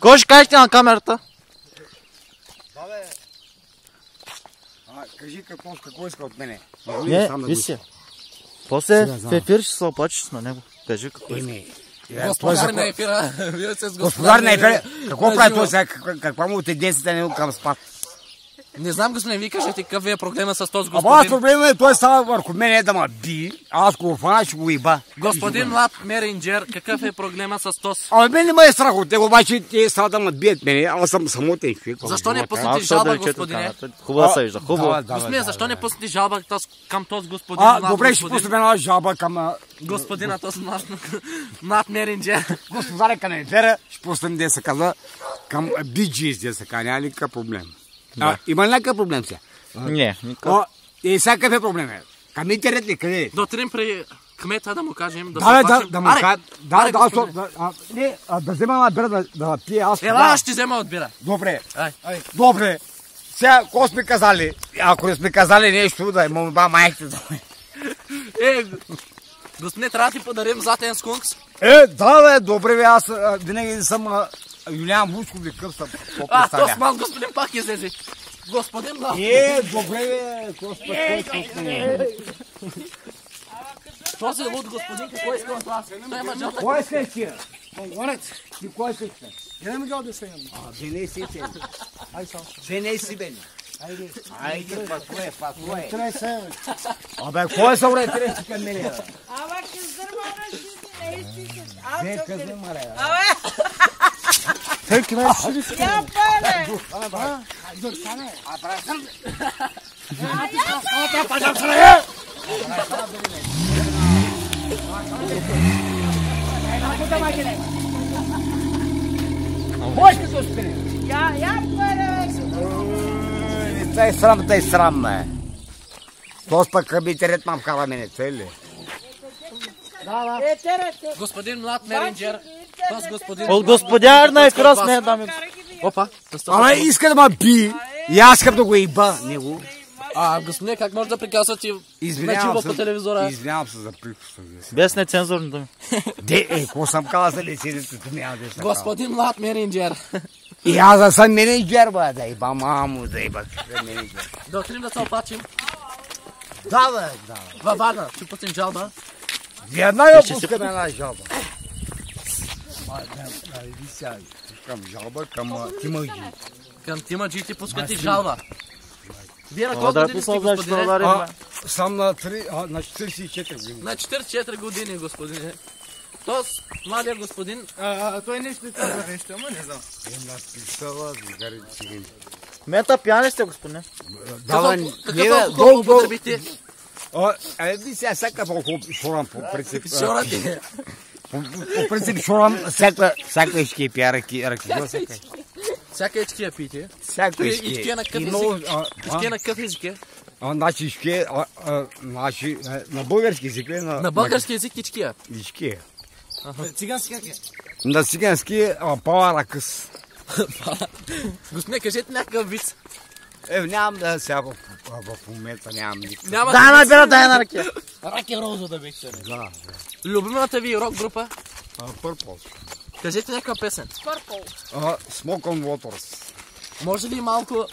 Кой ще кажете на камерата? Кажи какво иска от мене. Не, виж. После в ефир ще се оплачеш на него. Кажи какво иска. Господар на ефира. Вие се с Господар на ефира. Какво прави той сега? Каква му тенденцията него към спад? Не знам, господин, вие кажете какъв е проблема с този Ама аз господин. проблема е, той става върху мене да ме би, аз го фана, ще го иба. Господин Млад Меринджер, какъв е проблема с този? Ама мен не ме е страх от него, обаче те става да ме бият мене, аз съм самотен човек. Защо не пуснете жалба, господине? Хубава се вижда, хубава. Господин, защо не пуснете жалба към този господин? Добре, ще пуснем една жалба към господина този Млад Меринджер. господаря Канедера, ще пуснем, де се казва, към биджис, де се казва, няма ли какъв проблем? Има ли някакъв проблем сега? Не, никакъв. И сега какъв е проблем? Към интернет ли, къде е? Да отидем при кмета да му кажем, Да му кажем. Да взема една бира да пие аз. Ела, ще взема от бира. Добре. Добре. Сега, какво сме казали? Ако не сме казали нещо, да имаме ба майките да ме. Господине, трябва да ти подарим златен скункс. Да, добре, бе, аз винаги съм Юлиан Вучков ли къв съм. Този мал господин пак излезе. Господин Млад. Добре, бе, Този луд господин, какво иска от вас? Той има жълта. кой искаш ти? Ти кой искаш? Я не мога да се имам. Жене си, че. Жене си, бе. Айде, патлое. Абе, кой са уре, треси към мене? Ама къздър мора ще Не, къздър маре. Тъйки ме ще ли си? Я пале! Я пале! Тай срам, бе. Тос пък къбите мам вкара мене, цели. Господин Млад Меринджер. Този господин... От господяр на ефира с нея дами. Опа. Ама иска да ме би. И аз искам да го иба него. Господине, как може да приказвате Извинявам по телевизора? Извинявам се за прикуса. Без нецензурни думи. Какво съм казал за лицето, няма да се Господин Млад Меринджер. И аз да съм менеджер, бе, да иба мамо, да иба менеджер. Да отидем да се оплачим. Да, бе, да. Във Варна, ще пуснем жалба. Една я пускаме една жалба. Иди сега, към жалба, към Тимаджи. Към Тимаджи ти пускате жалба. Вие на Да колко години писал, сте, значи, да господине? ударим. Съм на 44 години. На 44 години, господине. Тоест, младия господин... Той нещо и казва нещо, ама не знам. Написала, загари цигани. Мета пияни сте, господине. Какъв алкохол употребите? Ви сега всяка алкохол шорам по принцип. Шорате. По принцип шорам всяка ички пия ръки. Всяка ички я пиете. Всяка Ички ички. е на какъв език? Ички е на какъв език е? Значи ички на български език е. На български език ички е. Ички е. Цигански как е? На цигански пала къс. Господине, кажете някакъв виц. Нямам да сега в момента нямам никакъв. Да, набира, дай на ръке. Раки роза да беше. Да. Любимата ви рок група? Purple. Кажете някаква песен. Smoke on Waters. Може ли малко